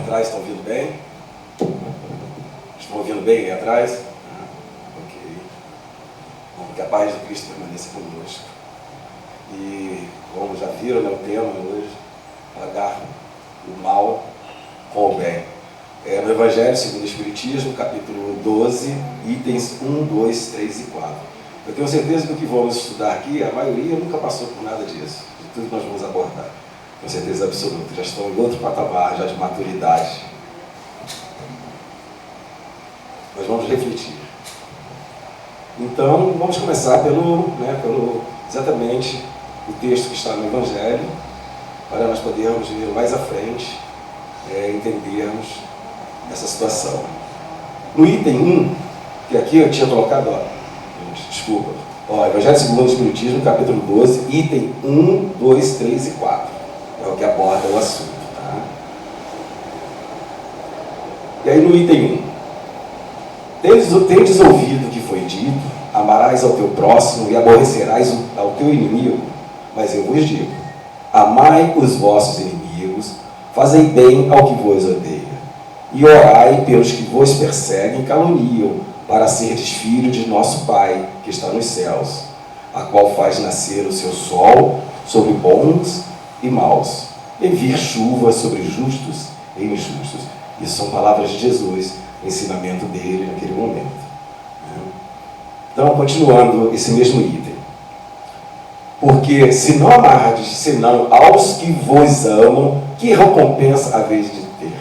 atrás estão ouvindo bem? Estão ouvindo bem aí atrás? Ok. Bom, que a paz de Cristo permaneça conosco. E, como já viram, né, o tema hoje, pagar o mal com o bem. No Evangelho segundo o Espiritismo, capítulo 12, itens 1, 2, 3 e 4. Eu tenho certeza que o que vamos estudar aqui, a maioria nunca passou por nada disso, de tudo que nós vamos abordar. Com certeza absoluta, já estão em outro patamar, já de maturidade. Nós vamos refletir. Então, vamos começar pelo exatamente o texto que está no Evangelho, para nós podermos ir mais à frente, entendermos essa situação. No item 1, que aqui eu tinha colocado, desculpa, Evangelho segundo o Espiritismo, capítulo 12, item 1, 2, 3 e 4. É o que aborda o assunto. Tá? E aí no item 1, tendes ouvido o que foi dito, amarás ao teu próximo e aborrecerás ao teu inimigo, mas eu vos digo, amai os vossos inimigos, fazei bem ao que vos odeia, e orai pelos que vos perseguem e caluniam, para serdes filhos de nosso Pai, que está nos céus, a qual faz nascer o seu sol sobre bons e maus, e vir chuva sobre justos e injustos. Isso são palavras de Jesus, o ensinamento dele naquele momento. Então, continuando esse mesmo item. Porque se não amardes, senão aos que vos amam, que recompensa haveis de ter?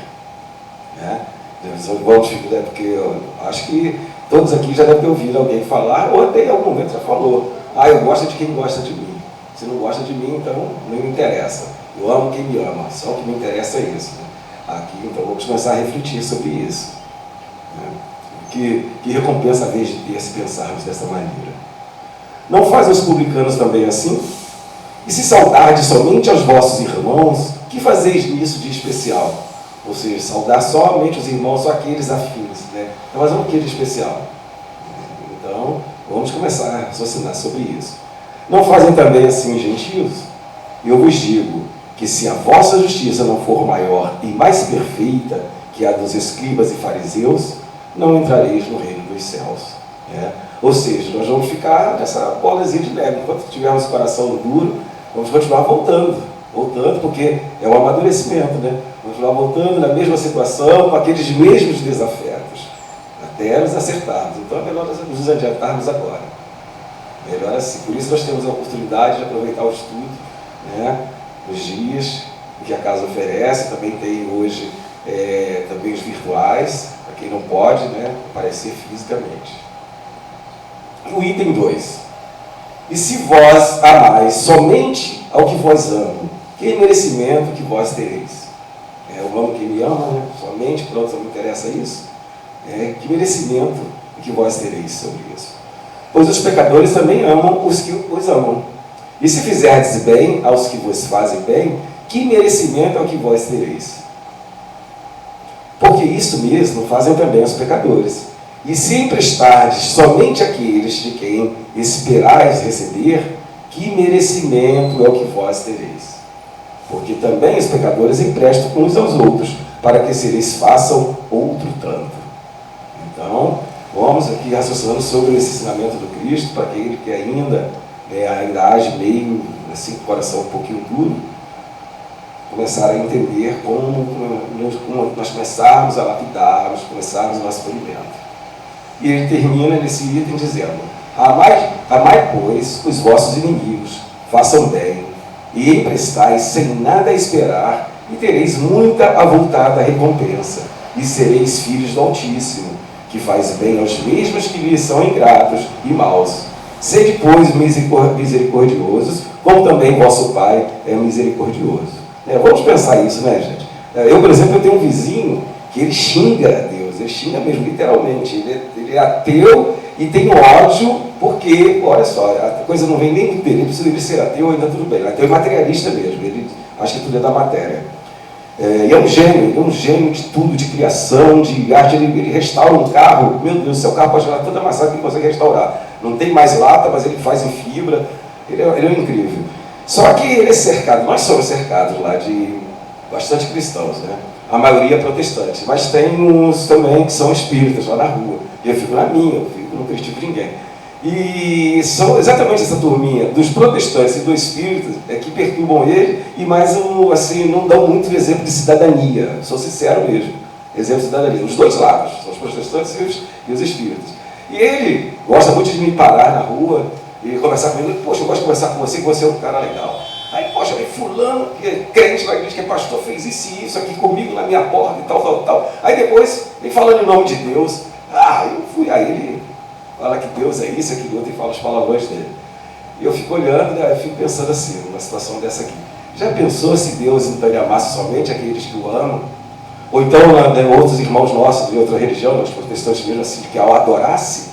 Vamos, porque eu acho que todos aqui já devem ter ouvido alguém falar, ou até em algum momento já falou, eu gosto de quem gosta de mim. Se não gosta de mim, então não me interessa. Eu amo quem me ama, só o que me interessa é isso. Aqui, então, vamos começar a refletir sobre isso. Que recompensa a vez de ter se pensarmos dessa maneira? Não fazem os publicanos também assim? E se saudardes somente aos vossos irmãos, que fazeis nisso de especial? Ou seja, saudar somente os irmãos, só aqueles afins. Então, mas o que de especial? Então, vamos começar a raciocinar sobre isso. Não fazem também assim os gentios? Eu vos digo que se a vossa justiça não for maior e mais perfeita que a dos escribas e fariseus, não entrareis no reino dos céus. Ou seja, nós vamos ficar nessa bolazinha de neve. Enquanto tivermos o coração duro, vamos continuar voltando, porque é um amadurecimento, Vamos continuar voltando na mesma situação, com aqueles mesmos desafetos, até nos acertarmos. Então é melhor nos adiantarmos agora. Melhor assim. Por isso nós temos a oportunidade de aproveitar o estudo, os dias que a casa oferece. Também tem hoje também os virtuais, para quem não pode aparecer fisicamente. O item 2. E se vós amais somente ao que vós amam, que merecimento que vós tereis? Eu amo quem me ama, somente, pronto, só me interessa isso. Que merecimento que vós tereis sobre isso? Pois os pecadores também amam os que os amam. E se fizerdes bem aos que vos fazem bem, que merecimento é o que vós tereis? Porque isso mesmo fazem também os pecadores. E se emprestardes somente àqueles de quem esperais receber, que merecimento é o que vós tereis? Porque também os pecadores emprestam uns aos outros, para que se lhes façam outro tanto. Então, vamos aqui raciocinando sobre esse ensinamento do Cristo, para aquele que ainda age meio assim, com o coração um pouquinho duro, começar a entender como nós começarmos a lapidarmos, começarmos o nosso polimento. E ele termina nesse item dizendo: amai, pois, os vossos inimigos, façam bem, e emprestai sem nada esperar, e tereis muita avultada recompensa, e sereis filhos do Altíssimo, que faz bem aos mesmos que lhes são ingratos e maus. Sede, pois, misericordiosos, como também vosso Pai é misericordioso. Vamos pensar isso, gente? Eu, por exemplo, eu tenho um vizinho que ele xinga a Deus, ele xinga mesmo, literalmente. Ele é ateu e tem ódio, porque, olha só, a coisa não vem nem dele, ele precisa ser ateu, ainda tudo bem. Ateu é materialista mesmo, ele acha que tudo é da matéria. E é um gênio de tudo, de criação, de arte. Ele restaura um carro, meu Deus do céu, o carro pode estar todo amassado que ele consegue restaurar. Não tem mais lata, mas ele faz em fibra. Ele é incrível. Só que ele é cercado, nós somos cercados lá de bastante cristãos, né? A maioria é protestante, mas tem uns também que são espíritas lá na rua. E eu fico na minha, não critico ninguém. E são exatamente essa turminha dos protestantes e dos espíritas que perturbam ele, e mais assim, não dão muito exemplo de cidadania, sou sincero mesmo, exemplo de cidadania, os dois lados, são os protestantes e os espíritas. E ele gosta muito de me parar na rua e conversar comigo. Poxa, eu gosto de conversar com você é um cara legal. Aí, poxa, fulano, que é crente na igreja, que é pastor, fez isso e isso aqui comigo na minha porta e tal. Aí depois, vem falando em nome de Deus. Eu fui, aí ele fala que Deus é isso, aquilo outro, e fala os palavrões dele. E eu fico olhando, né, eu fico pensando assim, numa situação dessa aqui. Já pensou se Deus então ele amasse somente aqueles que o amam? Ou então, outros irmãos nossos de outra religião, os protestantes mesmo assim, que ao adorasse,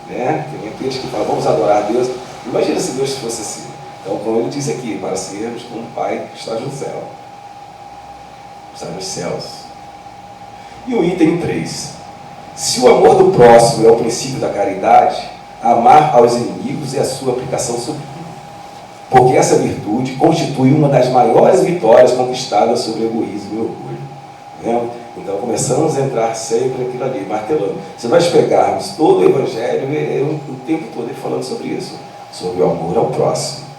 né, tem aqueles que falam, vamos adorar a Deus. Imagina se Deus fosse assim. Então, como ele diz aqui, para sermos como o Pai que está no céu. Está nos céus. E o item 3. Se o amor do próximo é o princípio da caridade, amar aos inimigos é a sua aplicação sublime. Porque essa virtude constitui uma das maiores vitórias conquistadas sobre o egoísmo e o orgulho. Então começamos a entrar sempre aquilo ali, martelando. Se nós pegarmos todo o Evangelho, o tempo todo ele falando sobre isso, sobre o amor ao próximo.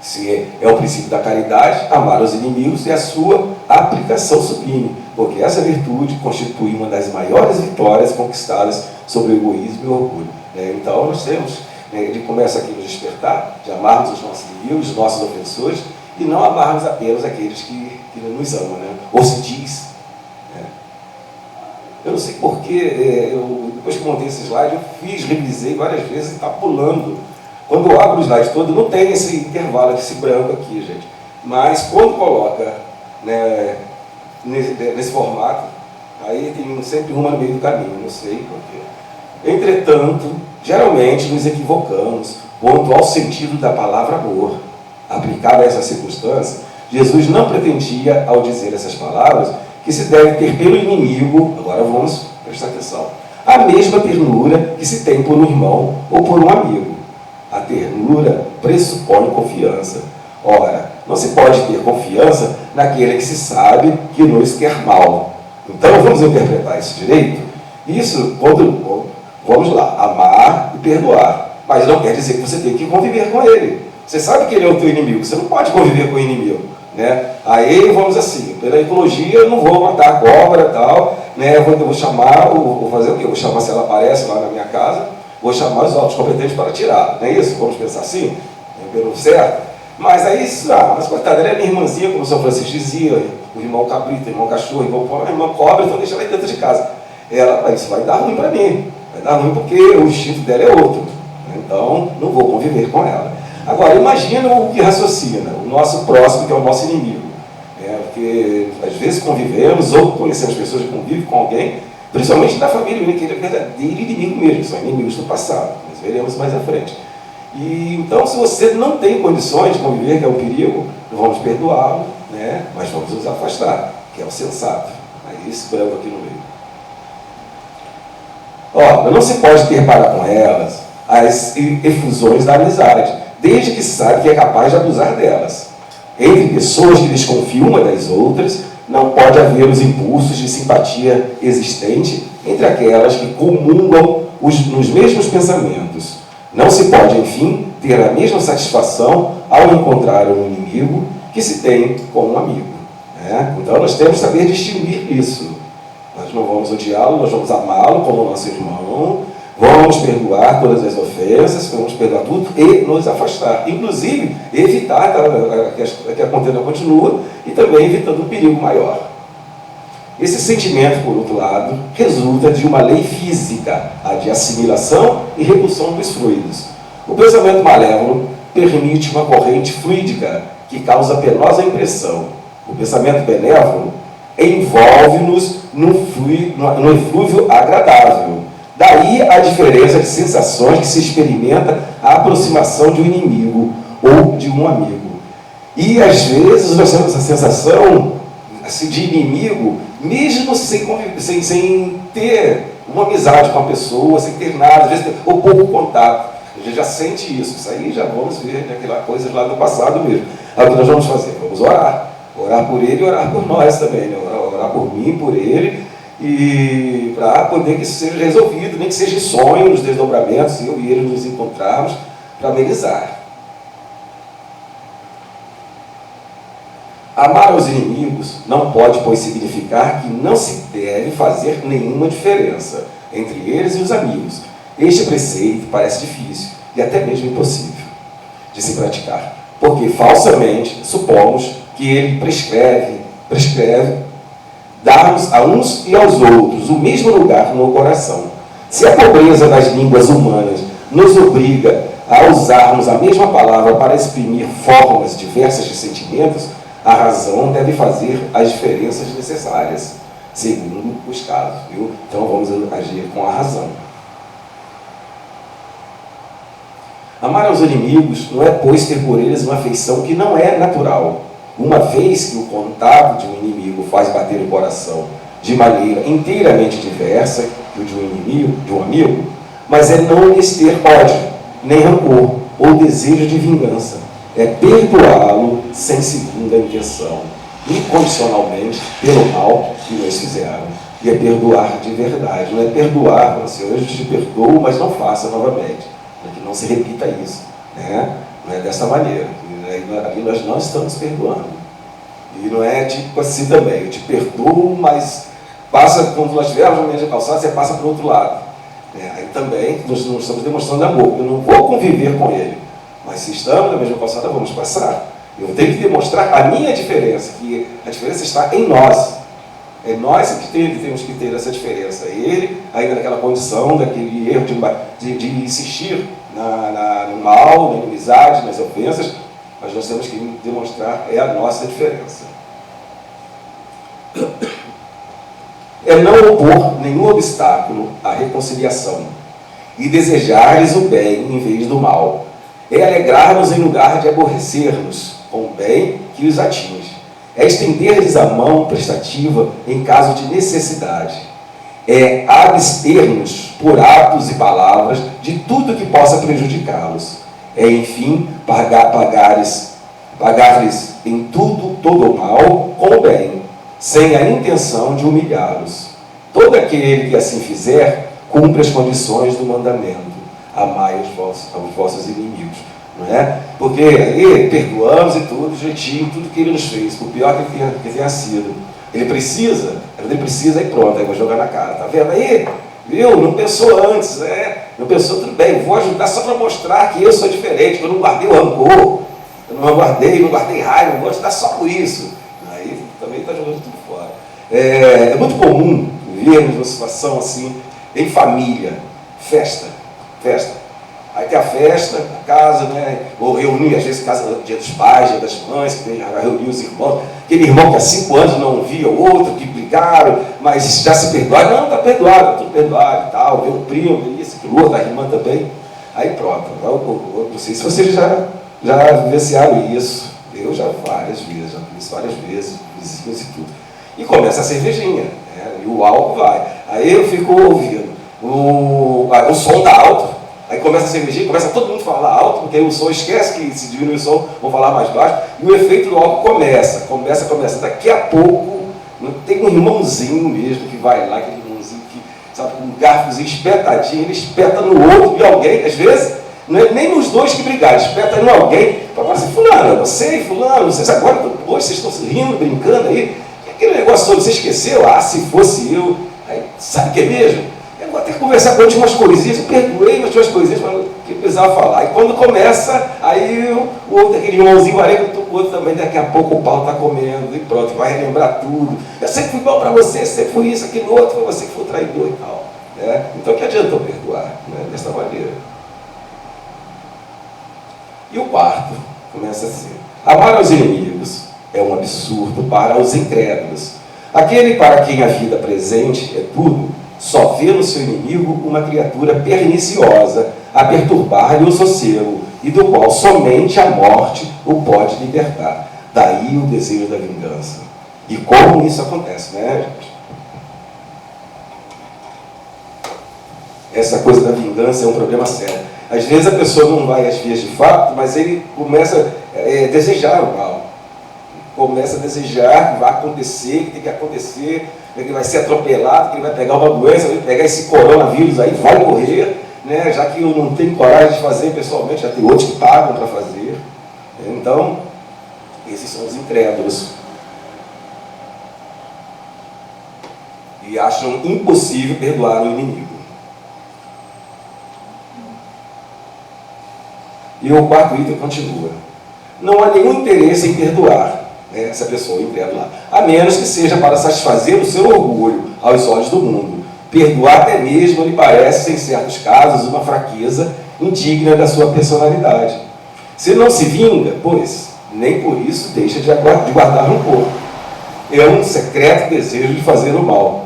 Se é o princípio da caridade, amar os inimigos é a sua aplicação sublime, porque essa virtude constitui uma das maiores vitórias conquistadas sobre o egoísmo e o orgulho. Então nós temos, ele começa aqui a nos despertar, de amarmos os nossos inimigos, os nossos ofensores, e não amarmos apenas aqueles que nos amam, né? Ou se diz. Eu não sei porquê, depois que montei esse slide, eu revisei várias vezes e está pulando. Quando eu abro o slide todo, não tem esse intervalo, esse branco aqui, gente. Mas quando coloca, né, nesse formato, aí tem sempre uma no meio do caminho, não sei porquê. Entretanto, geralmente nos equivocamos quanto ao sentido da palavra amor. Aplicada a essa circunstância, Jesus não pretendia, ao dizer essas palavras, que se deve ter pelo inimigo, agora vamos prestar atenção, a mesma ternura que se tem por um irmão ou por um amigo. A ternura pressupõe confiança. Ora, não se pode ter confiança naquele que se sabe que nos quer mal. Então, vamos interpretar isso direito? Isso, vamos lá, amar e perdoar. Mas não quer dizer que você tem que conviver com ele. Você sabe que ele é o teu inimigo, você não pode conviver com o inimigo. Né? Aí, vamos assim, pela ecologia, eu não vou matar a cobra e tal, né? Eu vou chamar, vou fazer o quê? Eu vou chamar, se ela aparece lá na minha casa, vou chamar os autos competentes para tirar, não é isso? Vamos pensar assim, pelo certo? Mas aí, mas coitada, ela é minha irmãzinha, como o São Francisco dizia, o irmão cabrito, o irmão cachorro, o irmão cobra, então deixa ela aí dentro de casa. Isso vai dar ruim para mim, vai dar ruim porque o instinto dela é outro, então não vou conviver com ela. Agora, imagina o que raciocina, o nosso próximo, que é o nosso inimigo. Porque às vezes convivemos ou conhecemos pessoas que convivem com alguém, principalmente da família, que ele é verdadeiro inimigo mesmo, são inimigos do passado, mas veremos mais à frente. E, então, se você não tem condições de conviver, que é um perigo, vamos perdoá-lo, né? Mas vamos nos afastar, que é o sensato. Aí esse branco aqui no meio. Não se pode ter para com elas as efusões da amizade, desde que se sabe que é capaz de abusar delas. Entre pessoas que desconfiam uma das outras, não pode haver os impulsos de simpatia existente entre aquelas que comungam nos mesmos pensamentos. Não se pode, enfim, ter a mesma satisfação ao encontrar um inimigo que se tem com um amigo. Né? Então nós temos que saber distinguir isso. Nós não vamos odiá-lo, nós vamos amá-lo como nosso irmão, vamos perdoar todas as ofensas, vamos perdoar tudo e nos afastar. Inclusive, evitar que a contenda continue e também evitando um perigo maior. Esse sentimento, por outro lado, resulta de uma lei física, a de assimilação e repulsão dos fluidos. O pensamento malévolo permite uma corrente fluídica que causa penosa impressão. O pensamento benévolo envolve-nos no eflúvio agradável. Daí a diferença de sensações que se experimenta a aproximação de um inimigo ou de um amigo. E às vezes nós temos a sensação assim, de inimigo, mesmo sem ter uma amizade com a pessoa, sem ter nada, às vezes ou pouco contato. A gente já sente isso. Isso aí já vamos ver aquela coisa lá do passado mesmo. Aí o que nós vamos fazer? Vamos orar. Orar por ele e orar por nós também, né? Orar por mim, por ele, e para poder que isso seja resolvido, nem que seja em sonho, nos desdobramentos, eu e ele nos encontrarmos para amenizar. Amar aos inimigos não pode, pois, significar que não se deve fazer nenhuma diferença entre eles e os amigos. Este preceito parece difícil e até mesmo impossível de se praticar, porque falsamente supomos que ele prescreve darmos a uns e aos outros o mesmo lugar no coração. Se a pobreza das línguas humanas nos obriga a usarmos a mesma palavra para exprimir formas diversas de sentimentos, a razão deve fazer as diferenças necessárias, segundo os casos. Viu? Então vamos agir com a razão. Amar aos inimigos não é, pois, ter por eles uma afeição que não é natural, uma vez que o contato de um inimigo faz bater o coração de maneira inteiramente diversa que o de um inimigo, de um amigo, mas é não lhes ter ódio, nem rancor ou desejo de vingança. É perdoá-lo sem segunda intenção, incondicionalmente pelo mal que nos fizeram. E é perdoar de verdade, não é perdoar, Senhor, eu te perdoo, mas não faça novamente, para que não se repita isso, né? Não é dessa maneira. Ali nós não estamos perdoando. E não é tipo assim também, eu te perdoo, mas passa, quando nós estivermos na mesma calçada, você passa para o outro lado. Aí também nós não estamos demonstrando amor, eu não vou conviver com ele. Mas se estamos na mesma calçada, vamos passar. Eu tenho que demonstrar a minha diferença, que a diferença está em nós. É nós que temos que ter essa diferença. Ele, ainda naquela condição, daquele erro de insistir no mal, na inimizade, nas ofensas, mas nós temos que demonstrar a nossa diferença. É não opor nenhum obstáculo à reconciliação e desejar-lhes o bem em vez do mal. É alegrar-nos em lugar de aborrecer-nos com o bem que os atinge. É estender-lhes a mão prestativa em caso de necessidade. É abster-nos por atos e palavras de tudo que possa prejudicá-los. É, enfim, pagar-lhes em tudo todo o mal com o bem, sem a intenção de humilhá-los. Todo aquele que assim fizer, cumpre as condições do mandamento. Amai aos vossos inimigos. Não é? Porque aí perdoamos e tudo, jeitinho, tudo que ele nos fez, por pior que tenha sido. Ele precisa e pronto, aí vou jogar na cara. Tá vendo aí? Viu? Não pensou antes, não pensou, tudo bem, vou ajudar só para mostrar que eu sou diferente, que eu não guardei o rancor, eu não guardei raiva, vou ajudar só por isso. Aí também está jogando tudo fora. É muito comum vermos uma situação assim, em família, festa. Aí tem a festa, a casa, né? Ou reunir, às vezes, casa dia dos pais, dia das mães, que reunir os irmãos. Aquele irmão que há 5 anos não via o outro, que brigaram, mas já se perdoaram. Não, está perdoado, tudo perdoado e tal. Vê o primo, isso, aquilo outro, a irmã também. Aí pronto. Eu não sei se vocês já vivenciaram isso. Eu já várias vezes, vizinhos e tudo. E começa a cervejinha, né? E o álcool vai. Aí eu fico ouvindo. O som está alto. Aí começa a cervejinha, começa todo mundo a falar alto, porque aí o som esquece que se diminuir o som, vão falar mais baixo, e o efeito do álcool começa. Daqui a pouco, tem um irmãozinho mesmo que vai lá, aquele irmãozinho que, sabe, com um garfozinho espetadinho, ele espeta no outro de alguém, às vezes, não é nem nos dois que brigaram, espeta em alguém, para falar assim, fulano, você e fulano, vocês agora, hoje vocês estão se rindo, brincando aí, e aquele negócio todo, você esqueceu? Ah, se fosse eu, aí, sabe o que é mesmo? Eu vou ter que conversar com ele, tinha umas coisinhas, eu perdoei, mas tinha umas coisinhas que eu precisava falar. E quando começa, aí o outro, aquele irmãozinho areia, o outro também, daqui a pouco o pau está comendo, e pronto, vai relembrar tudo. Eu sempre fui bom para você, sempre fui isso, aquilo outro, foi você que foi o traidor e tal. Né? Então, que adianta eu perdoar, né? Dessa maneira? E o quarto, começa assim: amar aos inimigos é um absurdo para os incrédulos. Aquele para quem a vida presente é tudo, só vê no seu inimigo uma criatura perniciosa a perturbar-lhe o sossego, e do qual somente a morte o pode libertar. Daí o desejo da vingança. E como isso acontece, né, gente? Essa coisa da vingança é um problema sério. Às vezes a pessoa não vai às vias de fato, mas ele começa a desejar o mal. começa a desejar que vai acontecer, que tem que acontecer, que ele vai ser atropelado, que ele vai pegar uma doença, vai pegar esse coronavírus aí, vai morrer, né? Já que eu não tenho coragem de fazer pessoalmente, já tem outros que pagam para fazer. Então, esses são os incrédulos. E acham impossível perdoar o inimigo. E o quarto item continua. Não há nenhum interesse em perdoar, né, essa pessoa incrédula, a menos que seja para satisfazer o seu orgulho aos olhos do mundo. Perdoar até mesmo lhe parece, em certos casos, uma fraqueza indigna da sua personalidade. Se não se vinga, pois, nem por isso deixa de guardar rancor. É um secreto desejo de fazer o mal.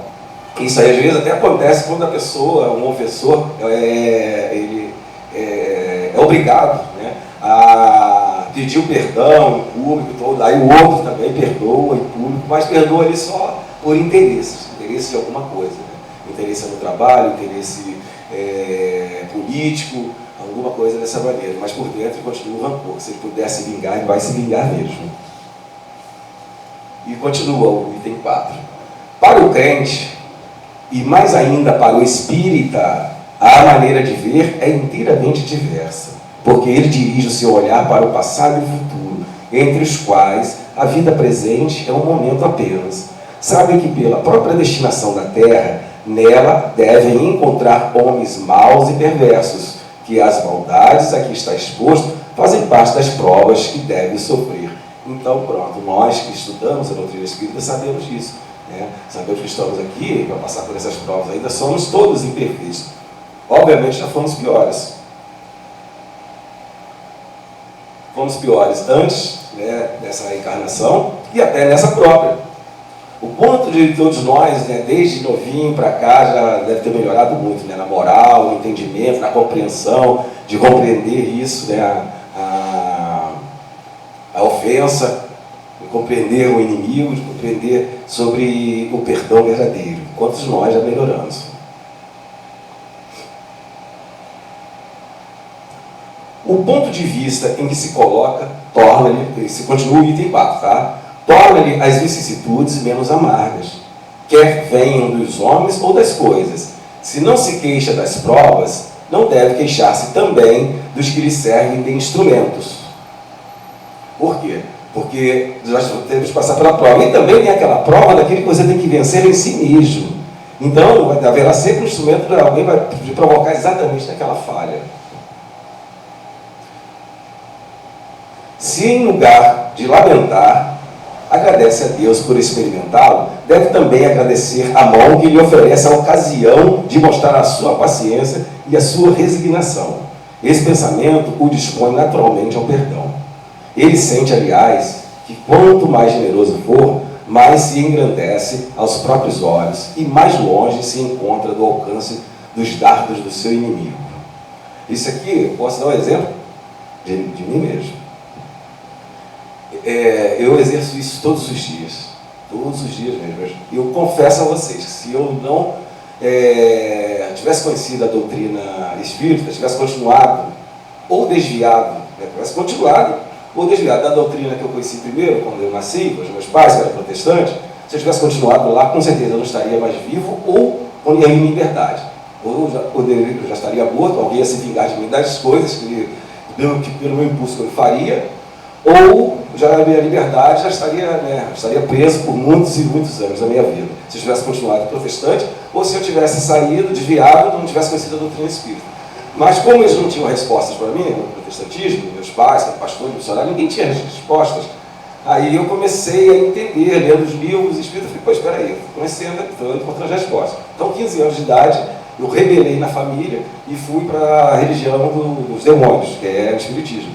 Isso aí, às vezes, até acontece quando a pessoa, um ofensor, ele é obrigado, né, a pedir o perdão em público, todo. Aí o outro também perdoa em público, mas perdoa ali só por interesse de alguma coisa. Né? Interesse no trabalho, interesse político, alguma coisa dessa maneira. Mas por dentro continua o rancor. Se ele puder se vingar, ele vai se vingar mesmo. E continua o item 4. Para o crente, e mais ainda para o espírita, a maneira de ver é inteiramente diversa, porque ele dirige o seu olhar para o passado e o futuro, entre os quais a vida presente é um momento apenas. Sabe que pela própria destinação da terra, nela devem encontrar homens maus e perversos, que as maldades a que está exposto fazem parte das provas que deve sofrer. Então, pronto, nós que estudamos a doutrina espírita sabemos disso. Né? Sabemos que estamos aqui para passar por essas provas, ainda somos todos imperfeitos. Obviamente já fomos piores. Fomos piores antes, né, dessa encarnação e até nessa própria. O ponto de todos nós, né, desde novinho para cá, já deve ter melhorado muito, né, na moral, no entendimento, na compreensão, de compreender isso, né, a ofensa, de compreender o inimigo, de compreender sobre o perdão verdadeiro. Quantos nós já melhoramos? O ponto de vista em que se coloca torna-lhe, se continua o item 4, tá? Torna-lhe as vicissitudes menos amargas, quer venham dos homens ou das coisas. Se não se queixa das provas, não deve queixar-se também dos que lhe servem de instrumentos. Por quê? Porque nós temos que passar pela prova. E também tem aquela prova daquilo que você tem que vencer em si mesmo. Então, haverá sempre um instrumento, alguém vai te provocar exatamente naquela falha. Se em lugar de lamentar, agradece a Deus por experimentá-lo, deve também agradecer a mão que lhe oferece a ocasião de mostrar a sua paciência e a sua resignação. Esse pensamento o dispõe naturalmente ao perdão. Ele sente, aliás, que quanto mais generoso for, mais se engrandece aos próprios olhos e mais longe se encontra do alcance dos dardos do seu inimigo. Isso aqui, eu posso dar um exemplo de mim mesmo. Eu exerço isso todos os dias mesmo. Eu confesso a vocês que se eu não tivesse conhecido a doutrina espírita, tivesse continuado ou desviado, tivesse continuado ou desviado da doutrina que eu conheci primeiro, quando eu nasci, com os meus pais, que eram protestantes, se eu tivesse continuado lá, com certeza eu não estaria mais vivo ou ia em liberdade. Ou eu já estaria morto, alguém ia se vingar de mim das coisas que pelo meu impulso eu faria, ou já na minha liberdade já estaria preso por muitos e muitos anos da minha vida, se eu tivesse continuado protestante, ou se eu tivesse saído, desviado, não tivesse conhecido a doutrina espírita. Mas como eles não tinham respostas para mim, no protestantismo, meus pais, pastor, missionário, ninguém tinha respostas. Aí eu comecei a entender, lendo os livros espíritas, falei, pô, espera aí, comecei a encontrar as respostas. Então, 15 anos de idade, eu rebelei na família e fui para a religião dos demônios, que é o espiritismo.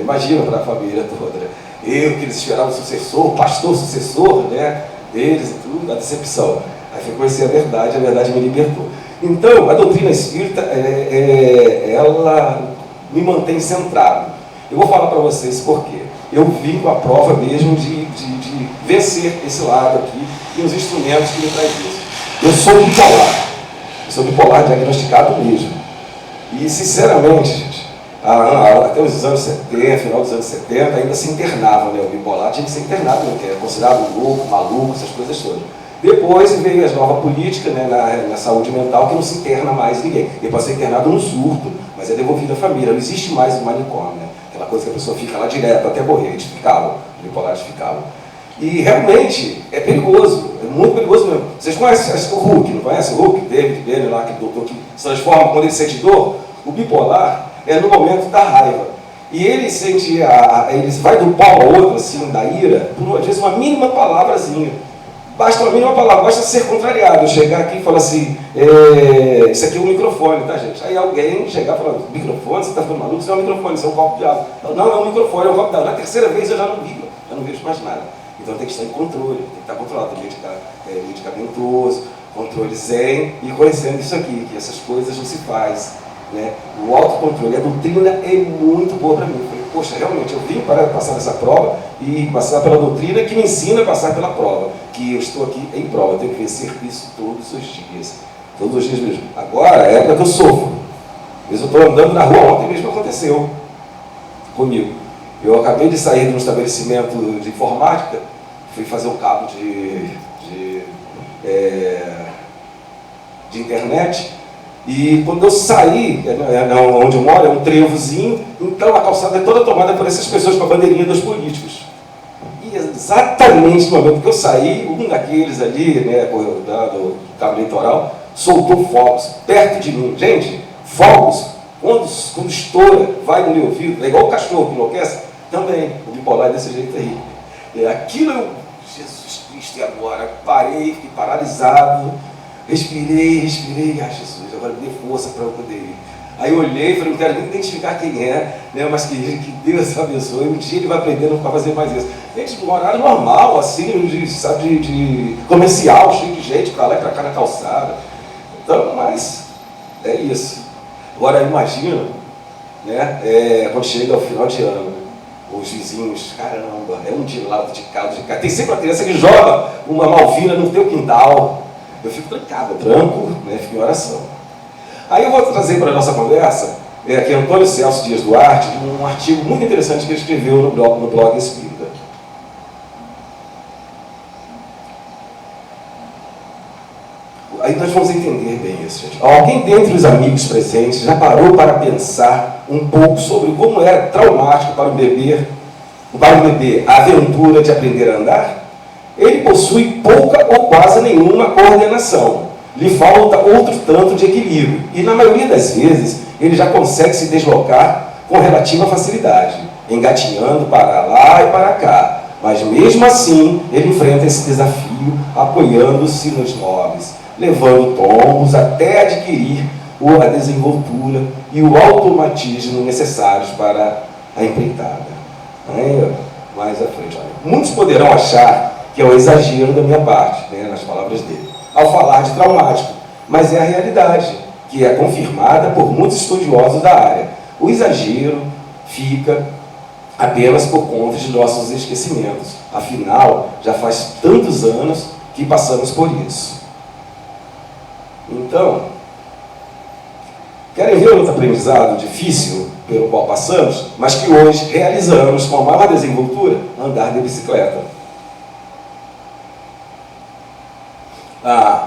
Imagina para a família toda. Eu, que eles esperavam o sucessor, o pastor sucessor, né, deles e tudo, a decepção. Aí fui conhecer a verdade me libertou. Então, a doutrina espírita, ela me mantém centrado. Eu vou falar para vocês por quê. Eu vim com a prova mesmo de vencer esse lado aqui e os instrumentos que me traz isso. Eu sou bipolar diagnosticado mesmo. E, sinceramente, gente, até os anos 70, final dos anos 70, ainda se internava, né? O bipolar tinha que ser internado, né? Que era considerado louco, maluco, essas coisas todas. Depois veio a nova política, né, na saúde mental, que não se interna mais ninguém. Ele pode ser internado no surto, mas é devolvido à família. Não existe mais o manicômio, né? Aquela coisa que a pessoa fica lá direto até morrer. Eles ficavam, os bipolares ficavam. E realmente é perigoso, é muito perigoso mesmo. Vocês conhecem o Hulk, não conhecem o Hulk? David Banner lá, que doutor que se transforma quando ele sente dor. O bipolar é no momento da raiva. E ele sente, ele vai do pau ao outro, assim, da ira, por às vezes uma mínima palavrazinha. Basta uma mínima palavra, basta ser contrariado. Eu chegar aqui e falar assim, isso aqui é um microfone, tá, gente? Aí alguém chegar e falar, microfone? Você está ficando maluco? Isso não é um microfone, isso é um copo de água. Não, é um microfone, é um copo de água. Na terceira vez eu já não ligo, já não vejo mais nada. Então tem que estar em controle, tem que estar controlado, tem que estar medicamentoso, controle zen e conhecendo isso aqui, que essas coisas não se faz. Né? O autocontrole, a doutrina é muito boa para mim. Eu falei, poxa, realmente, eu vim para passar nessa prova e passar pela doutrina que me ensina a passar pela prova. Que eu estou aqui em prova, eu tenho que vencer isso todos os dias. Todos os dias mesmo. Agora, é a época que eu sofro. Às vezes eu estou andando na rua, ontem mesmo aconteceu comigo. Eu acabei de sair de um estabelecimento de informática, fui fazer um cabo de internet. E quando eu saí, onde eu moro, é um trevozinho, então a calçada é toda tomada por essas pessoas com a bandeirinha dos políticos. E exatamente no momento que eu saí, um daqueles ali, né, do cabo eleitoral, soltou fogos perto de mim. Gente, fogos, quando estoura, vai no meu ouvido, é igual o cachorro que enlouquece, também, o bipolar é desse jeito aí. Aquilo eu, Jesus Cristo, e agora? Parei, fiquei paralisado, respirei, ai Jesus, agora me dê força para eu poder ir. Aí eu olhei e falei, não quero nem identificar quem é, né, mas que Deus abençoe, um dia ele vai aprender a não fazer mais isso. Gente, num horário normal, assim, de comercial, cheio de gente para lá e para cá na calçada. Então, mas é isso. Agora imagina, né, quando chega ao final de ano, os vizinhos, caramba, é um de lado de caldo de cá. Tem sempre a criança que joga uma malvina no teu quintal. Eu fico trancado, tranco, né, fico em oração. Aí eu vou trazer para a nossa conversa, aqui Antônio Celso Dias Duarte, um artigo muito interessante que ele escreveu no blog Espírita. Aí nós vamos entender bem isso, gente. Alguém dentre os amigos presentes já parou para pensar um pouco sobre como era traumático para o bebê a aventura de aprender a andar? Ele possui pouca ou quase nenhuma coordenação. Lhe falta outro tanto de equilíbrio. E na maioria das vezes, ele já consegue se deslocar com relativa facilidade, engatinhando para lá e para cá. Mas mesmo assim, ele enfrenta esse desafio apoiando-se nos móveis, levando tombos até adquirir a desenvoltura e o automatismo necessários para a empreitada. Aí, mais à frente, olha. Muitos poderão achar que é um exagero da minha parte, né, nas palavras dele, ao falar de traumático, mas é a realidade, que é confirmada por muitos estudiosos da área. O exagero fica apenas por conta de nossos esquecimentos, afinal, já faz tantos anos que passamos por isso. Então, querem ver outro aprendizado difícil pelo qual passamos, mas que hoje realizamos com a maior desenvoltura? Andar de bicicleta.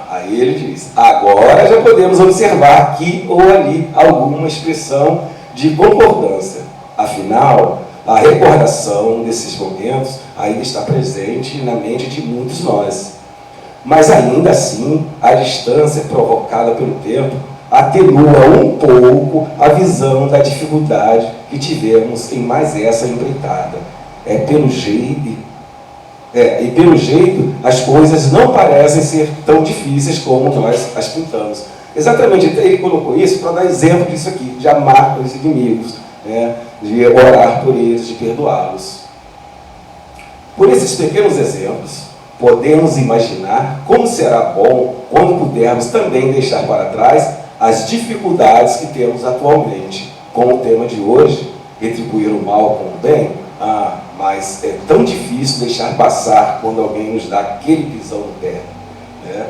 Aí ele diz, agora já podemos observar aqui ou ali alguma expressão de concordância. Afinal, a recordação desses momentos ainda está presente na mente de muitos de nós. Mas ainda assim, a distância provocada pelo tempo atenua um pouco a visão da dificuldade que tivemos em mais essa empreitada. E pelo jeito, as coisas não parecem ser tão difíceis como nós as pintamos. Exatamente, ele colocou isso para dar exemplo disso aqui, de amar os inimigos, né, de orar por eles, de perdoá-los. Por esses pequenos exemplos, podemos imaginar como será bom quando pudermos também deixar para trás as dificuldades que temos atualmente. Com o tema de hoje, retribuir o mal com o bem, mas é tão difícil deixar passar quando alguém nos dá aquele pisão no pé. Né?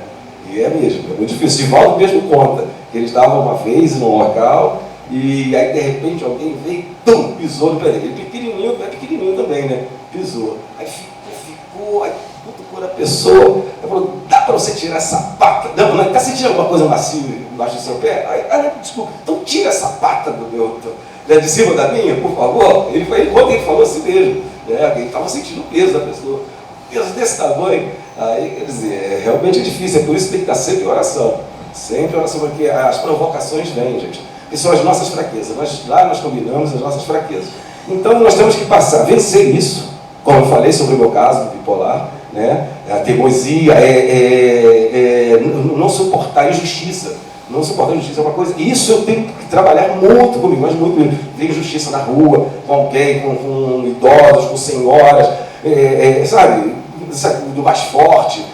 E é mesmo, é muito difícil. Divaldo mesmo conta que ele estava uma vez num local E aí, de repente, alguém veio e tum, pisou no pé dele. Ele é pequenininho também, né? Pisou. Aí ficou, aí cutucou na pessoa. Aí falou, dá para você tirar essa pata? Não, está sentindo alguma coisa macia embaixo do seu pé? Aí, desculpa, então tira essa pata do meu, de cima da minha, por favor. Ontem ele falou assim mesmo, né? Ele estava sentindo o peso da pessoa. Peso desse tamanho. Aí, quer dizer, realmente é difícil, é por isso que tem que estar sempre em oração. Sempre em oração, porque as provocações vêm, gente. Que são as nossas fraquezas. Lá nós combinamos as nossas fraquezas. Então nós temos que vencer isso, como eu falei sobre o meu caso bipolar, né? A teimosia, não suportar a injustiça. Não suportar a injustiça é uma coisa. Isso eu tenho que trabalhar muito comigo, mas muito mesmo. Ver injustiça na rua, com alguém, com idosos, com senhoras, sabe, do mais forte.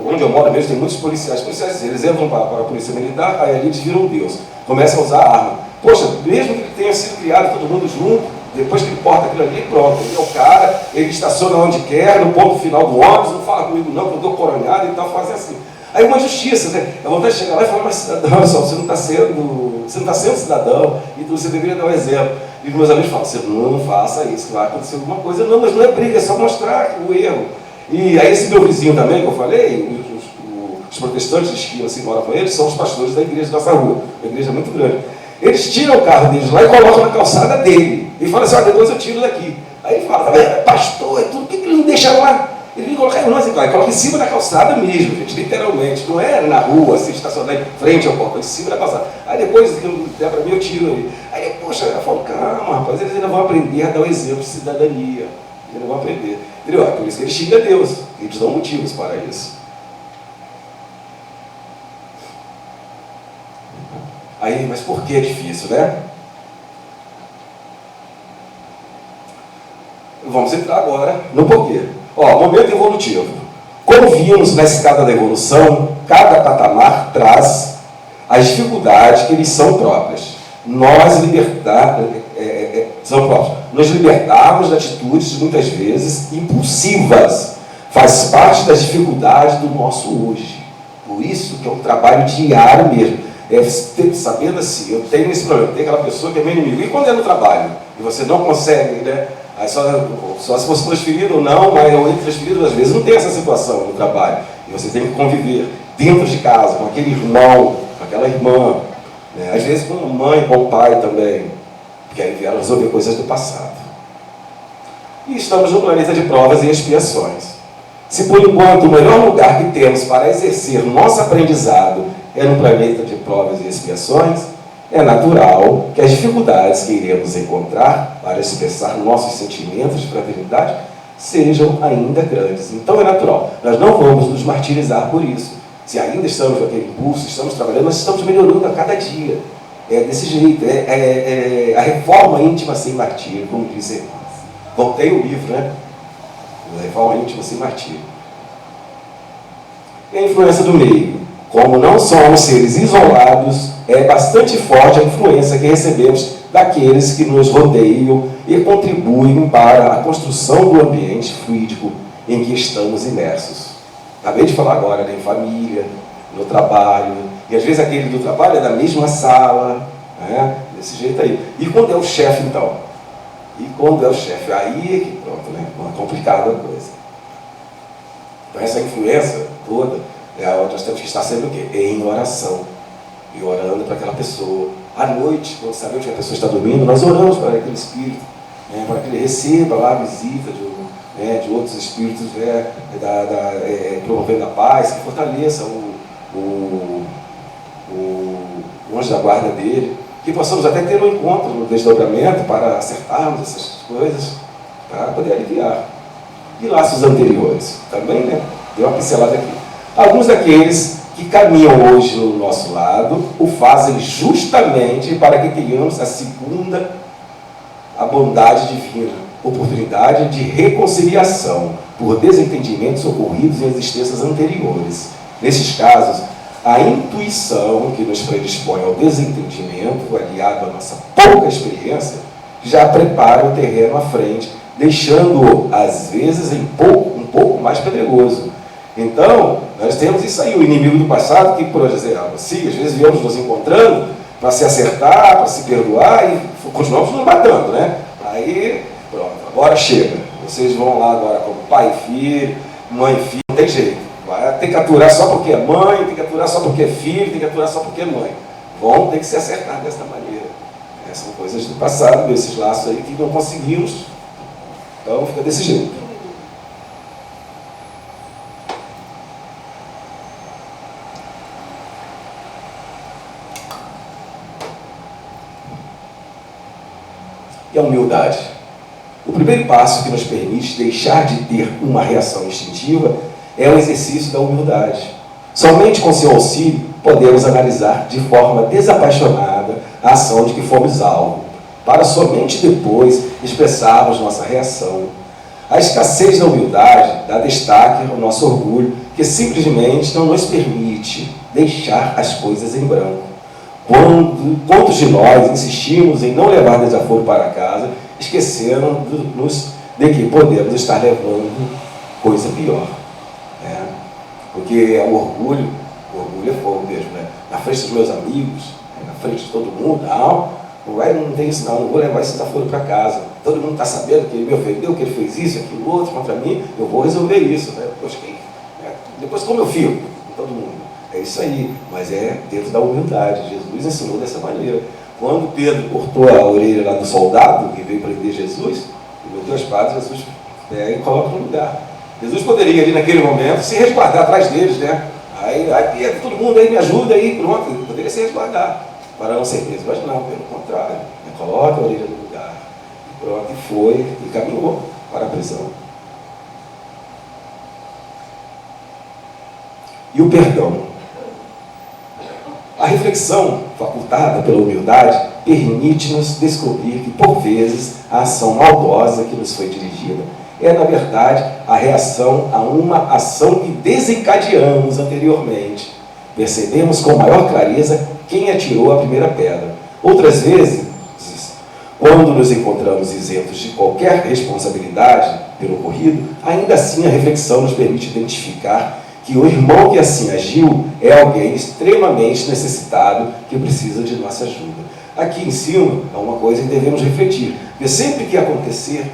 Onde eu moro mesmo tem muitos policiais. Os policiais, eles entram para a polícia militar, aí ali eles viram Deus, começam a usar arma. Poxa, mesmo que ele tenha sido criado todo mundo junto, depois que ele porta aquilo ali, pronto, ele é o cara, ele estaciona onde quer, no ponto final do ônibus, não fala comigo não, que eu estou coronhado e tal, fazem assim. Aí uma justiça, né? A vontade de chegar lá e falar, mas cidadão, olha só, você não está sendo cidadão, e você deveria dar um exemplo. E os meus amigos falam, você não faça isso, vai acontecer alguma coisa. Não, mas não é briga, é só mostrar o erro. E aí esse meu vizinho também, que eu falei, os protestantes que assim moram com eles, são os pastores da igreja da nossa rua, uma igreja muito grande. Eles tiram o carro deles lá e colocam na calçada dele. E falam assim, depois eu tiro daqui. Aí ele fala, pastor, tudo, por que ele não deixa lá? Ele vem colocar em nós, ele coloca em cima da calçada mesmo, gente, literalmente. Não é na rua, assim, estacionar em frente ao portão, em cima da calçada. Aí depois, que der para mim, eu tiro ele. Aí, poxa, eu falo, calma, rapaz, eles ainda vão aprender a dar o exemplo de cidadania. Eles não vão aprender. Entendeu? É por isso que eles xingam a Deus. Eles dão motivos para isso. Aí, mas por que é difícil, né? Vamos entrar agora no porquê. Momento evolutivo. Como vimos na escada da evolução, cada patamar traz as dificuldades que lhes são próprias. Nos libertarmos de atitudes muitas vezes impulsivas. Faz parte das dificuldades do nosso hoje. Por isso que é um trabalho diário mesmo. Sabendo assim, eu tenho esse problema, tem aquela pessoa que é meu inimigo. E quando é no trabalho? E você não consegue, né? Aí só se fosse transferido ou não, mas eu entro transferido às vezes não tem essa situação no trabalho. E você tem que conviver dentro de casa, com aquele irmão, com aquela irmã, né? Às vezes com a mãe, com o pai também, porque aí vieram resolver coisas do passado. E estamos no planeta de provas e expiações. Se por enquanto o melhor lugar que temos para exercer nosso aprendizado é no planeta de provas e expiações, é natural que as dificuldades que iremos encontrar para expressar nossos sentimentos de fraternidade sejam ainda grandes. Então é natural. Nós não vamos nos martirizar por isso. Se ainda estamos com aquele impulso, estamos trabalhando, nós estamos melhorando a cada dia. É desse jeito. A reforma íntima sem martírio, como disse irmãos. Voltei o livro, né? A reforma íntima sem martírio. E a influência do meio. Como não somos seres isolados, é bastante forte a influência que recebemos daqueles que nos rodeiam e contribuem para a construção do ambiente fluídico em que estamos imersos. Acabei de falar agora, né, em família, no trabalho, e às vezes aquele do trabalho é da mesma sala, né, desse jeito aí. E quando é o chefe, então? E quando é o chefe? Aí é que pronto, né, é complicada a coisa. Então essa influência toda, nós temos que estar sempre o quê? Em oração. E orando para aquela pessoa. À noite, quando sabemos que a pessoa está dormindo, nós oramos para aquele espírito, né, para que ele receba lá a visita de outros espíritos, promovendo a paz, que fortaleça o anjo da guarda dele, que possamos até ter um encontro no desdobramento para acertarmos essas coisas, para poder aliviar. E laços anteriores, também, né? Deu uma pincelada aqui. Alguns daqueles que caminham hoje no nosso lado o fazem justamente para que tenhamos a bondade divina, oportunidade de reconciliação por desentendimentos ocorridos em existências anteriores. Nesses casos, a intuição que nos predispõe ao desentendimento, aliado à nossa pouca experiência, já prepara o terreno à frente, deixando-o, às vezes, um pouco mais pedregoso. Então, nós temos isso aí, o inimigo do passado, que, por exemplo, assim, às vezes viemos nos encontrando, para se acertar, para se perdoar, e continuamos nos matando, né? Aí, pronto, agora chega. Vocês vão lá agora como pai e filho, mãe e filho, não tem jeito. Tem que aturar só porque é mãe, tem que aturar só porque é filho, tem que aturar só porque é mãe. Vão ter que se acertar dessa maneira. São coisas do passado, desses laços aí que não conseguimos. Então fica desse jeito. E a humildade. O primeiro passo que nos permite deixar de ter uma reação instintiva é o exercício da humildade. Somente com seu auxílio podemos analisar de forma desapaixonada a ação de que fomos alvo, para somente depois expressarmos nossa reação. A escassez da humildade dá destaque ao nosso orgulho, que simplesmente não nos permite deixar as coisas em branco. Quantos de nós insistimos em não levar desaforo para casa, esquecendo-nos de que podemos estar levando coisa pior. Né? Porque o orgulho é fogo mesmo, né? Na frente dos meus amigos, na frente de todo mundo, não tem isso não vou levar esse desaforo para casa. Todo mundo está sabendo que ele me ofendeu, que ele fez isso, aquilo, outro contra mim, eu vou resolver isso. Né? Depois como eu fico com todo mundo. É isso aí, mas é dentro da humildade. Jesus ensinou dessa maneira. Quando Pedro cortou a orelha lá do soldado que veio prender Jesus, e meteu a espada, Jesus pega e coloca no lugar. Jesus poderia ali naquele momento se resguardar atrás deles, né? Aí Pedro, todo mundo aí me ajuda aí, pronto, ele poderia se resguardar para não ser preso, mas não, pelo contrário, ele coloca a orelha no lugar, e pronto, e foi, e caminhou para a prisão. E o perdão. A reflexão facultada pela humildade permite-nos descobrir que, por vezes, a ação maldosa que nos foi dirigida é, na verdade, a reação a uma ação que desencadeamos anteriormente. Percebemos com maior clareza quem atirou a primeira pedra. Outras vezes, quando nos encontramos isentos de qualquer responsabilidade pelo ocorrido, ainda assim a reflexão nos permite identificar que o irmão que assim agiu é alguém extremamente necessitado que precisa de nossa ajuda. Aqui em cima é uma coisa que devemos refletir, porque sempre que acontecer,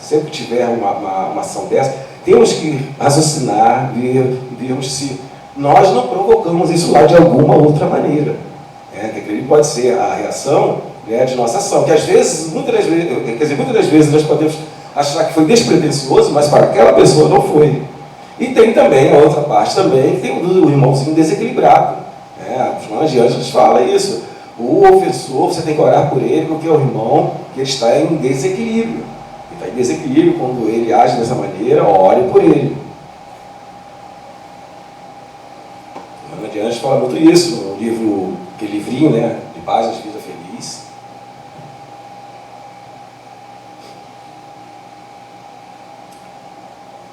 sempre que tiver uma ação dessa, temos que raciocinar, vermos se nós não provocamos isso lá de alguma outra maneira. Que pode ser a reação de nossa ação, que às vezes, muitas das vezes nós podemos achar que foi despretensioso, mas para aquela pessoa não foi. E tem também a outra parte também, que tem o irmãozinho desequilibrado. Os João de Ângeles fala isso. O ofensor, você tem que orar por ele, porque é o irmão que está em desequilíbrio. Ele está em desequilíbrio quando ele age dessa maneira, ore por ele. O João de Ângeles fala muito isso no livro, aquele livrinho, de Páginas de Vida Feliz.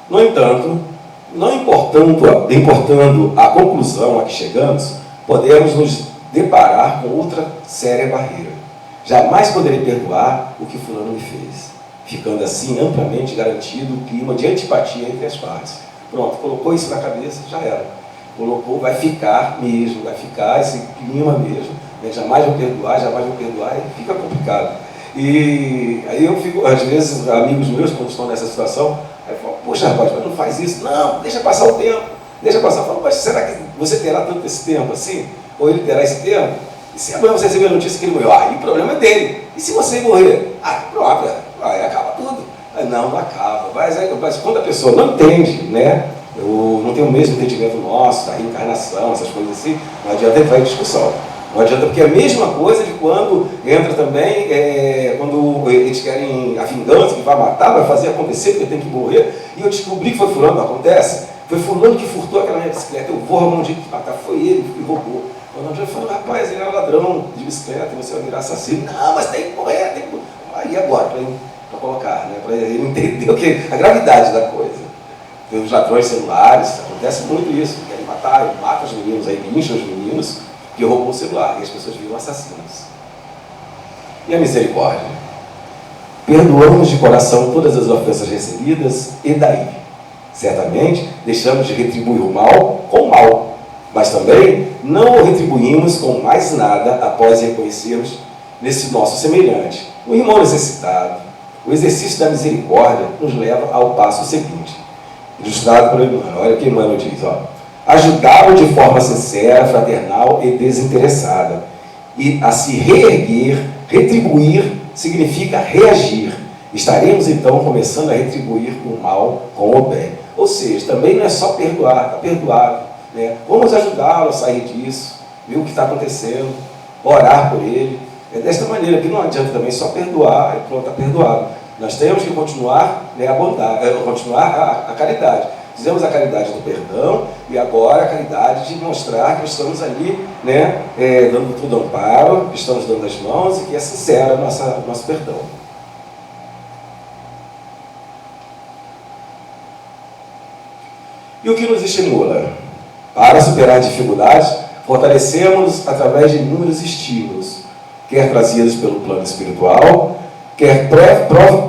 No entanto, não importando a conclusão a que chegamos, podemos nos deparar com outra séria barreira. Jamais poderei perdoar o que fulano me fez, ficando assim amplamente garantido o clima de antipatia entre as partes. Pronto, colocou isso na cabeça, já era. Colocou, vai ficar mesmo, vai ficar esse clima mesmo. Jamais vou perdoar, e fica complicado. E aí eu fico, às vezes, amigos meus, quando estão nessa situação, aí falam, poxa rapaz, mas não faz isso. Não, deixa passar o tempo. Deixa passar. Eu falo, mas será que você terá tanto esse tempo assim? Ou ele terá esse tempo? E se amanhã você receber a notícia que ele morreu? Aí o problema é dele. E se você morrer? Pronto, aí acaba tudo. Não acaba. Mas quando a pessoa não entende, não tem o mesmo entendimento nosso, da reencarnação, essas coisas assim, não adianta entrar em discussão. Não adianta, porque é a mesma coisa de quando entra também, quando eles querem a vingança, que vai matar, vai fazer acontecer, porque tem que morrer, e eu descobri que foi fulano, não acontece, foi fulano que furtou aquela minha bicicleta, eu vou arrumar um jeito de matar, foi ele que roubou. Quando eu falei, rapaz, ele era ladrão de bicicleta, você vai virar assassino. Não, mas tem que morrer, tem que morrer. Aí agora, para colocar, para ele entender a gravidade da coisa. Tem os ladrões celulares, acontece muito isso, querem matar, matam os meninos, aí lincham os meninos, que roubou o celular, e as pessoas viram assassinos. E a misericórdia? Perdoamos de coração todas as ofensas recebidas, e daí? Certamente, deixamos de retribuir o mal com o mal. Mas também não o retribuímos com mais nada após reconhecermos nesse nosso semelhante, o irmão necessitado. O exercício da misericórdia nos leva ao passo seguinte, ilustrado por Emmanuel. Olha o que Emmanuel diz, ó. Ajudá-lo de forma sincera, fraternal e desinteressada. E a se reerguer, retribuir, significa reagir. Estaremos então começando a retribuir o mal com o bem. Ou seja, também não é só perdoar, está perdoado, né? Vamos ajudá-lo a sair disso, ver o que está acontecendo, orar por ele. É desta maneira que não adianta também só perdoar e pronto, está perdoado. Nós temos que continuar, né, a bondade, continuar a caridade. Fizemos a caridade do perdão e agora a caridade de mostrar que estamos ali, né, dando todo amparo, que estamos dando as mãos e que é sincero nosso perdão. E o que nos estimula? Para superar dificuldades, fortalecemos-nos através de inúmeros estímulos, quer trazidos pelo plano espiritual, quer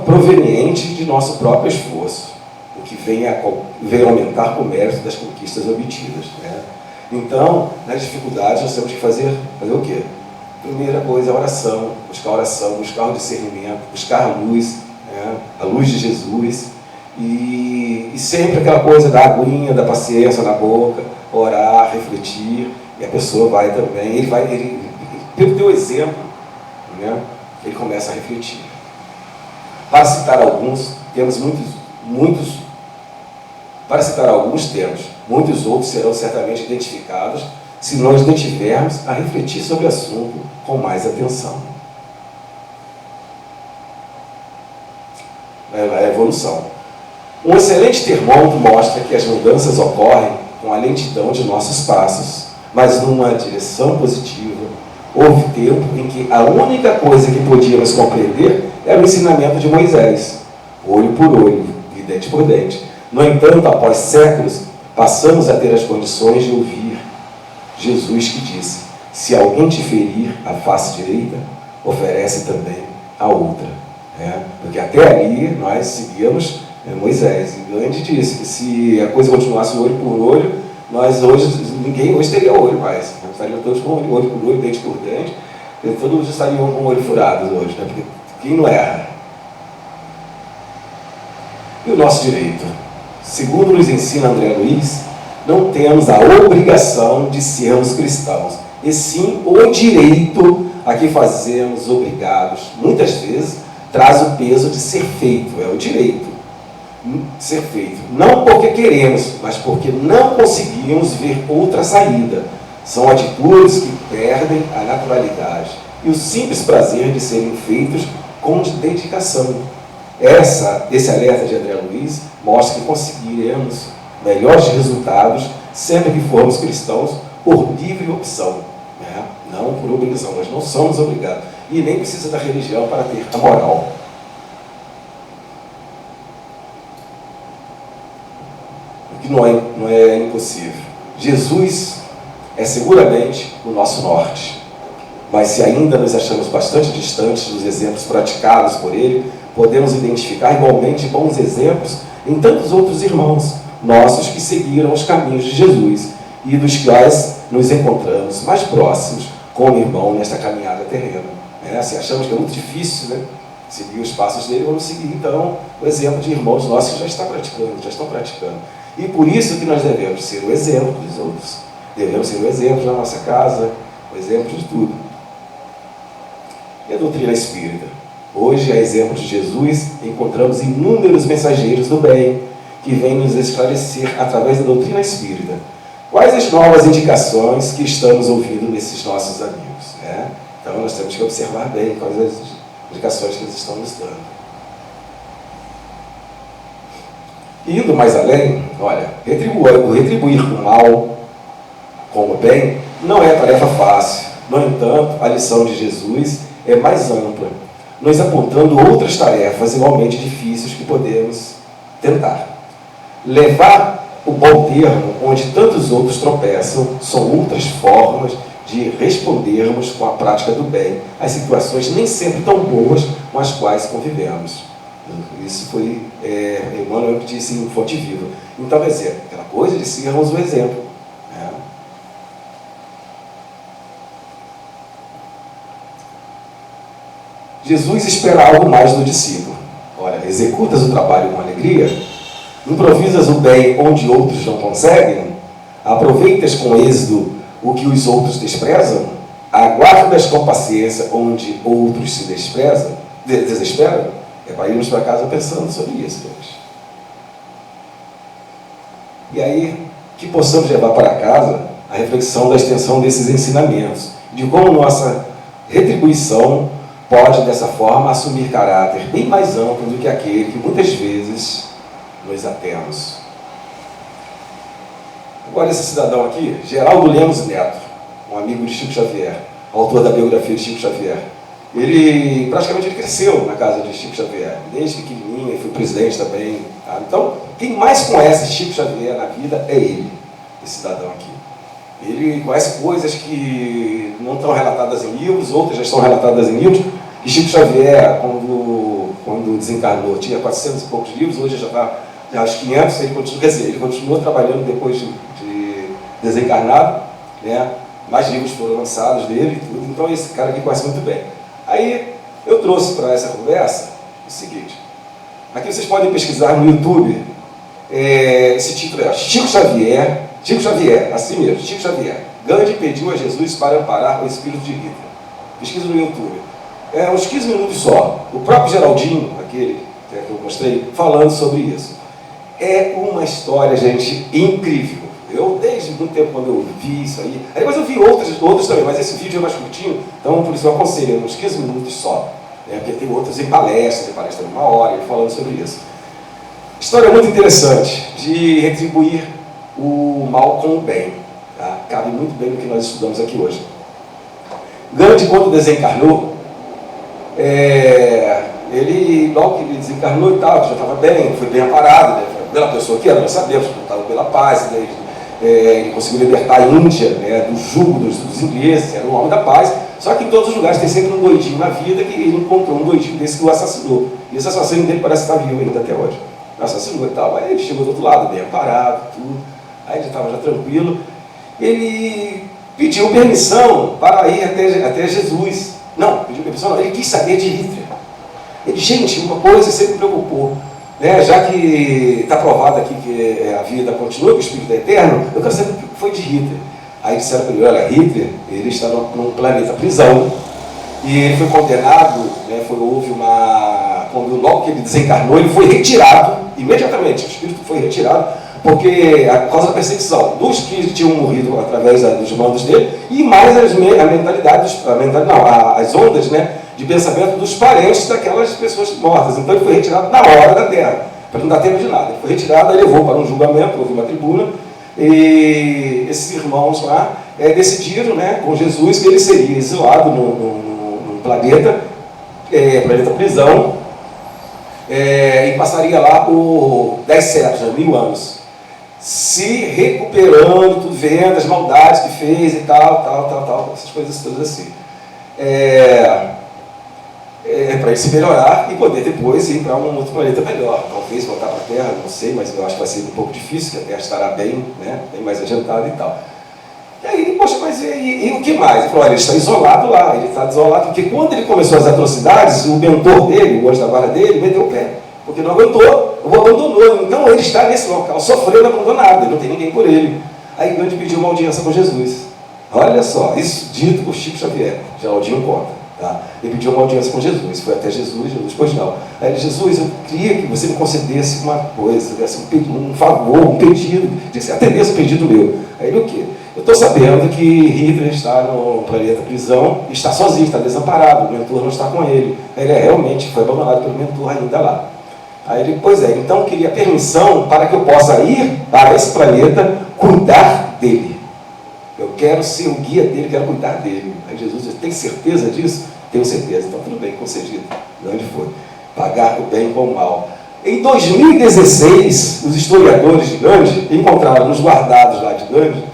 proveniente de nosso próprio esforço, o que vem aumentar o mérito das conquistas obtidas, né? Então, nas dificuldades, nós temos que fazer o quê? Primeira coisa, a oração, buscar o discernimento, buscar a luz, né? A luz de Jesus, e sempre aquela coisa da aguinha, da paciência na boca, orar, refletir, e a pessoa vai também, pelo teu exemplo, né, ele começa a refletir. Para citar alguns, temos muitos outros serão certamente identificados se nós detivermos a refletir sobre o assunto com mais atenção. A evolução. Um excelente termômetro mostra que as mudanças ocorrem com a lentidão de nossos passos, mas numa direção positiva. Houve tempo em que a única coisa que podíamos compreender era o ensinamento de Moisés, olho por olho e dente por dente. No entanto, após séculos, passamos a ter as condições de ouvir Jesus que disse: se alguém te ferir a face direita, oferece também a outra. Porque até ali nós seguíamos Moisés, e Gandhi disse que se a coisa continuasse olho por olho, ninguém hoje teria olho mais. Estariam todos com olho por olho, dente por dente, e todos estariam com o olho furado hoje, né? Porque quem não erra? E o nosso direito? Segundo nos ensina André Luiz, não temos a obrigação de sermos cristãos, e sim o direito a que fazemos obrigados. Muitas vezes traz o peso de ser feito, é o direito. Ser feito, não porque queremos, mas porque não conseguimos ver outra saída. São atitudes que perdem a naturalidade e o simples prazer de serem feitos com dedicação. Esse alerta de André Luiz mostra que conseguiremos melhores resultados sempre que formos cristãos por livre opção, né? Não por obrigação. Nós não somos obrigados e nem precisa da religião para ter a moral. Que não é impossível. Jesus é seguramente o nosso norte, mas se ainda nos achamos bastante distantes dos exemplos praticados por ele, podemos identificar igualmente bons exemplos em tantos outros irmãos nossos que seguiram os caminhos de Jesus e dos quais nos encontramos mais próximos como irmão nesta caminhada terrena. Se achamos que é muito difícil, né, seguir os passos dele, vamos seguir então o exemplo de irmãos nossos que já estão praticando. E por isso que nós devemos ser o exemplo dos outros. Devemos ser o exemplo da nossa casa, o exemplo de tudo. E a doutrina espírita? Hoje, a exemplo de Jesus, encontramos inúmeros mensageiros do bem, que vêm nos esclarecer através da doutrina espírita. Quais as novas indicações que estamos ouvindo nesses nossos amigos? Então, nós temos que observar bem quais as indicações que eles estão nos dando. Indo mais além, olha, retribuir o mal com o bem não é tarefa fácil. No entanto, a lição de Jesus é mais ampla, nos apontando outras tarefas igualmente difíceis que podemos tentar. Levar o bom termo, onde tantos outros tropeçam, são outras formas de respondermos com a prática do bem às situações nem sempre tão boas com as quais convivemos. Isso foi Emmanuel que disse em Fonte Viva. Então, quer dizer, aquela coisa de sermos o exemplo, né? Jesus espera algo mais do discípulo. Olha, executas o trabalho com alegria, improvisas o bem onde outros não conseguem, aproveitas com êxito o que os outros desprezam, aguardas com paciência onde outros se desesperam. É para irmos para casa pensando sobre isso, gente. E aí, que possamos levar para casa a reflexão da extensão desses ensinamentos, de como nossa retribuição pode, dessa forma, assumir caráter bem mais amplo do que aquele que muitas vezes nos atemos. Agora, esse cidadão aqui, Geraldo Lemos Neto, um amigo de Chico Xavier, autor da biografia de Chico Xavier. Ele praticamente cresceu na casa de Chico Xavier, desde pequenininho, foi presidente também. Tá? Então, quem mais conhece Chico Xavier na vida é ele, esse cidadão aqui. Ele conhece coisas que não estão relatadas em livros, outras já estão relatadas em livros. E Chico Xavier, quando desencarnou, tinha 400 e poucos livros, hoje já está aos 500, ele continuou trabalhando depois de desencarnado, né? Mais livros foram lançados dele e tudo, então esse cara aqui conhece muito bem. Aí eu trouxe para essa conversa o seguinte: aqui vocês podem pesquisar no YouTube, esse título é Chico Xavier, assim mesmo, Chico Xavier. Gandhi pediu a Jesus para amparar o espírito de Hitler. Pesquisa no YouTube. Uns 15 minutos só. O próprio Geraldinho, aquele que eu mostrei, falando sobre isso. É uma história, gente, incrível. Eu, desde muito tempo, quando eu vi isso aí... Depois eu vi outros também, mas esse vídeo é mais curtinho, então por isso eu aconselho, uns 15 minutos só. Porque tem outros em palestra de 1 hora, falando sobre isso. História muito interessante, de retribuir o mal com o bem. Tá? Cabe muito bem no que nós estudamos aqui hoje. Gandhi, quando desencarnou, ele, logo que ele desencarnou e tal, já estava bem, foi bem aparado, né? Pela pessoa que era, nós sabemos, lutava pela paz, né? Ele conseguiu libertar a Índia, né, do jugo dos ingleses, era um homem da paz. Só que em todos os lugares tem sempre um doidinho na vida, que ele encontrou um doidinho desse que o assassinou. E esse assassino dele parece estar vivo ainda até hoje. O assassinou e tal, aí ele chegou do outro lado, bem parado, tudo. Aí ele estava já tranquilo. Ele pediu permissão para ir até Jesus. Não, pediu permissão não, ele quis saber de Hitler. Ele, gente, uma coisa sempre me preocupou. Já que está provado aqui que a vida continua, que o Espírito é eterno, eu quero saber o que foi de Hitler. Aí disseram para ele, olha, Hitler, ele está num planeta prisão, e ele foi condenado, né, quando logo que ele desencarnou, ele foi retirado, imediatamente, o Espírito foi retirado, porque, por causa da perseguição dos que tinham morrido através dos mandos dele, e mais as ondas, né, de pensamento dos parentes daquelas pessoas mortas. Então ele foi retirado na hora da terra, para não dar tempo de nada. Ele foi retirado, ele levou para um julgamento, houve uma tribuna, e esses irmãos lá decidiram, né, com Jesus, que ele seria exilado num planeta prisão, e passaria lá por 10 séculos, 1000 anos, se recuperando, tudo vendo as maldades que fez e tal, essas coisas todas assim. Para ele se melhorar e poder depois ir para um outro planeta melhor. Talvez voltar para a Terra, não sei, mas eu acho que vai ser um pouco difícil, que a Terra estará bem, né, bem mais adiantada e tal. E aí, poxa, mas e o que mais? Ele falou, olha, ele está isolado lá, ele está isolado, porque quando ele começou as atrocidades, o mentor dele, o anjo da guarda dele, meteu o pé, porque não aguentou, o abandonou. Então ele está nesse local, sofrendo, abandonado, não tem ninguém por ele. Aí Gandhi pediu uma audiência com Jesus. Olha só, isso dito por Chico Xavier, Geraldinho conta. Tá? Ele pediu uma audiência com Jesus, foi até Jesus, pois não. Aí ele, Jesus, eu queria que você me concedesse uma coisa, um favor, um pedido, que você atendesse o pedido meu. Aí ele, o quê? Eu estou sabendo que Hitler está no planeta prisão e está sozinho, está desamparado, o mentor não está com ele. Aí ele realmente foi abandonado pelo mentor ainda lá. Aí ele, pois então eu queria permissão para que eu possa ir para esse planeta cuidar dele. Eu quero ser o guia dele, quero cuidar dele. Aí Jesus disse, tem certeza disso? Tenho certeza. Então tudo bem, concedido. Onde foi? Pagar o bem com o mal. Em 2016, os historiadores de Gandhi encontraram nos guardados lá de Gandhi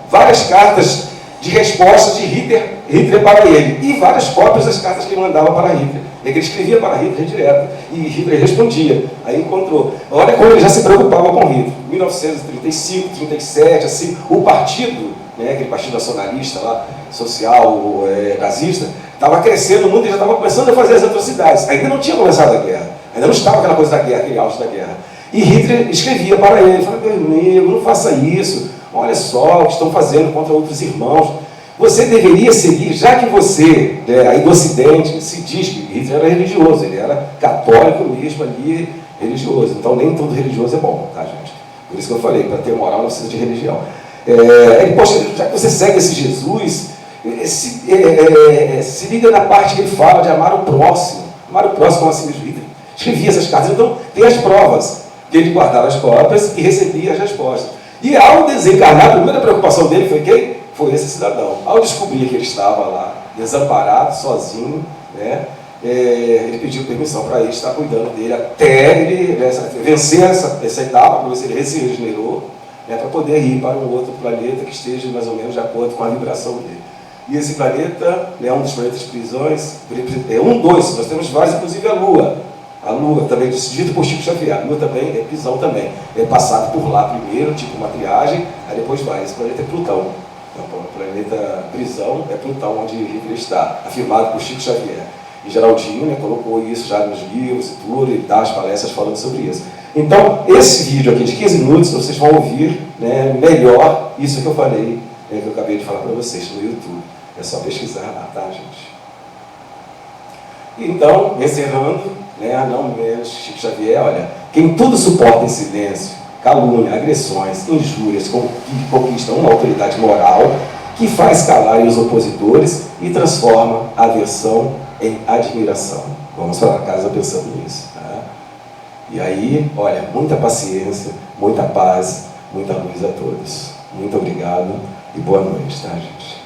várias cartas de resposta de Hitler para ele, e várias cópias das cartas que ele mandava para Hitler. Ele escrevia para Hitler direto, e Hitler respondia. Aí encontrou. Olha como ele já se preocupava com Hitler. 1935, 37, assim, o partido, né, aquele partido nacionalista lá, social, nazista, Estava crescendo muito e já estava começando a fazer as atrocidades. Ainda não tinha começado a guerra. Ainda não estava aquela coisa da guerra, aquele auge da guerra. E Hitler escrevia para ele, falava, meu amigo, não faça isso. Olha só o que estão fazendo contra outros irmãos. Você deveria seguir, já que você, aí do Ocidente, se diz que Hitler era religioso, ele era católico mesmo ali, religioso. Então nem todo religioso é bom, tá, gente? Por isso que eu falei, para ter moral não precisa de religião. Poxa, já que você segue esse Jesus, se liga na parte que ele fala de amar o próximo. Amar o próximo como assim mesmo. Hitler escrevia essas cartas. Então, tem as provas que ele guardava as cópias e recebia as respostas. E ao desencarnar, a primeira preocupação dele foi quem? Foi esse cidadão. Ao descobrir que ele estava lá, desamparado, sozinho, né, ele pediu permissão para ele estar cuidando dele até ele vencer essa etapa, para ver se ele se regenerou, né, para poder ir para um outro planeta que esteja mais ou menos de acordo com a vibração dele. E esse planeta é um dos planetas prisões, nós temos vários, inclusive a Lua. A Lua também, dito por Chico Xavier, a Lua também é prisão também. É passado por lá primeiro, tipo uma triagem, aí depois vai. Esse planeta é Plutão. Então, o planeta prisão é Plutão, onde Hitler está, afirmado por Chico Xavier. E Geraldinho, né, colocou isso já nos livros e tudo, e dá as palestras falando sobre isso. Então, esse vídeo aqui de 15 minutos, vocês vão ouvir, né, melhor isso que eu falei, que eu acabei de falar para vocês no YouTube. É só pesquisar lá, tá, gente? Então, encerrando, né, não menos Chico Xavier, olha, quem tudo suporta em silêncio, calúnia, agressões, injúrias, que conquista uma autoridade moral, que faz calarem os opositores e transforma a aversão em admiração. Vamos para casa pensando nisso. Tá? E aí, olha, muita paciência, muita paz, muita luz a todos. Muito obrigado e boa noite, tá, gente?